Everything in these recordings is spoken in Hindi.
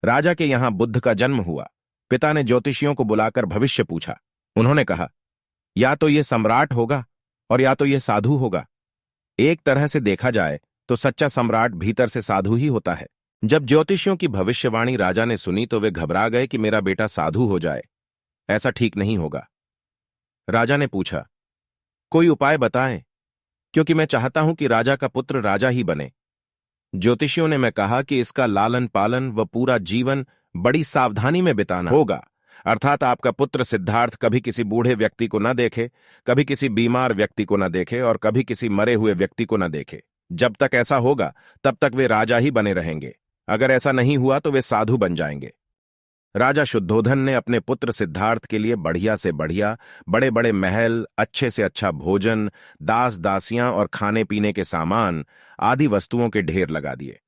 राजा के यहां बुद्ध का जन्म हुआ। पिता ने ज्योतिषियों को बुलाकर भविष्य पूछा। उन्होंने कहा, या तो ये सम्राट होगा और या तो ये साधु होगा। एक तरह से देखा जाए तो सच्चा सम्राट भीतर से साधु ही होता है। जब ज्योतिषियों की भविष्यवाणी राजा ने सुनी तो वे घबरा गए कि मेरा बेटा साधु हो जाए, ऐसा ठीक नहीं होगा। राजा ने पूछा, कोई उपाय बताएं, क्योंकि मैं चाहता हूं कि राजा का पुत्र राजा ही बने। ज्योतिषियों ने मैं कहा कि इसका लालन पालन व पूरा जीवन बड़ी सावधानी में बिताना होगा, अर्थात आपका पुत्र सिद्धार्थ कभी किसी बूढ़े व्यक्ति को न देखे, कभी किसी बीमार व्यक्ति को न देखे और कभी किसी मरे हुए व्यक्ति को न देखे। जब तक ऐसा होगा तब तक वे राजा ही बने रहेंगे। अगर ऐसा नहीं हुआ तो वे साधु बन जाएंगे। राजा शुद्धोधन ने अपने पुत्र सिद्धार्थ के लिए बढ़िया से बढ़िया, बड़े बड़े महल, अच्छे से अच्छा भोजन, दास दासियां और खाने पीने के सामान आदि वस्तुओं के ढेर लगा दिए।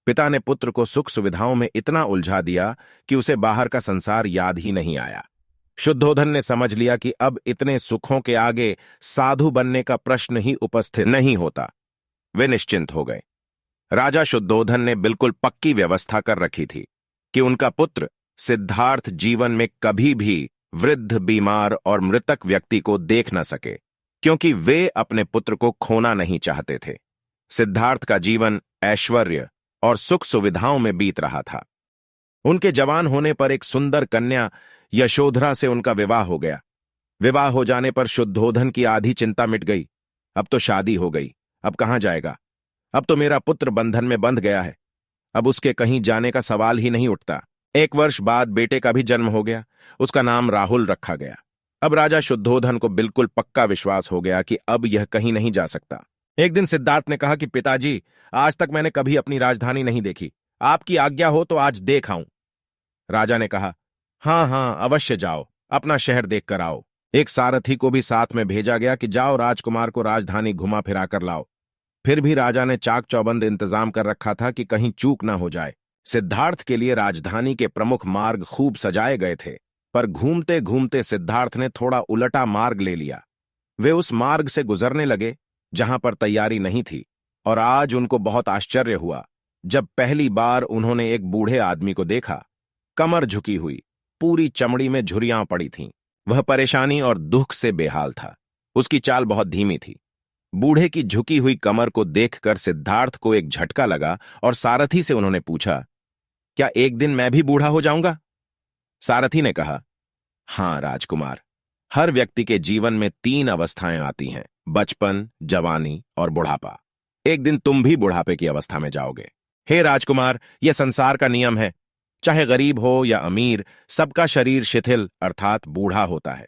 पिता ने पुत्र को सुख सुविधाओं में इतना उलझा दिया कि उसे बाहर का संसार याद ही नहीं आया। शुद्धोधन ने समझ लिया कि अब इतने सुखों के आगे साधु बनने का प्रश्न ही उपस्थित नहीं होता। वे निश्चिंत हो गए। राजा शुद्धोधन ने बिल्कुल पक्की व्यवस्था कर रखी थी कि उनका पुत्र सिद्धार्थ जीवन में कभी भी वृद्ध, बीमार और मृतक व्यक्ति को देख न सके, क्योंकि वे अपने पुत्र को खोना नहीं चाहते थे। सिद्धार्थ का जीवन ऐश्वर्य और सुख सुविधाओं में बीत रहा था। उनके जवान होने पर एक सुंदर कन्या यशोधरा से उनका विवाह हो गया। विवाह हो जाने पर शुद्धोधन की आधी चिंता मिट गई। अब तो शादी हो गई, अब कहां जाएगा? अब तो मेरा पुत्र बंधन में बंध गया है, अब उसके कहीं जाने का सवाल ही नहीं उठता। 1 वर्ष बाद बेटे का भी जन्म हो गया। उसका नाम राहुल रखा गया। अब राजा शुद्धोधन को बिल्कुल पक्का विश्वास हो गया कि अब यह कहीं नहीं जा सकता। एक दिन सिद्धार्थ ने कहा कि पिताजी, आज तक मैंने कभी अपनी राजधानी नहीं देखी, आपकी आज्ञा हो तो आज देख आऊं। राजा ने कहा, हां हां, अवश्य जाओ, अपना शहर देख कर आओ। एक सारथी को भी साथ में भेजा गया कि जाओ राजकुमार को राजधानी घुमा फिरा कर लाओ। फिर भी राजा ने चाक चौबंद इंतजाम कर रखा था कि कहीं चूक ना हो जाए। सिद्धार्थ के लिए राजधानी के प्रमुख मार्ग खूब सजाए गए थे, पर घूमते घूमते सिद्धार्थ ने थोड़ा उलटा मार्ग ले लिया। वे उस मार्ग से गुजरने लगे जहां पर तैयारी नहीं थी, और आज उनको बहुत आश्चर्य हुआ जब पहली बार उन्होंने एक बूढ़े आदमी को देखा। कमर झुकी हुई, पूरी चमड़ी में झुर्रियां पड़ी थीं। वह परेशानी और दुख से बेहाल था। उसकी चाल बहुत धीमी थी। बूढ़े की झुकी हुई कमर को देखकर सिद्धार्थ को एक झटका लगा और सारथी से उन्होंने पूछा, क्या एक दिन मैं भी बूढ़ा हो जाऊंगा? सारथी ने कहा, हां राजकुमार, हर व्यक्ति के जीवन में 3 अवस्थाएं आती हैं, बचपन, जवानी और बुढ़ापा। एक दिन तुम भी बुढ़ापे की अवस्था में जाओगे। हे राजकुमार, यह संसार का नियम है। चाहे गरीब हो या अमीर, सबका शरीर शिथिल अर्थात बूढ़ा होता है।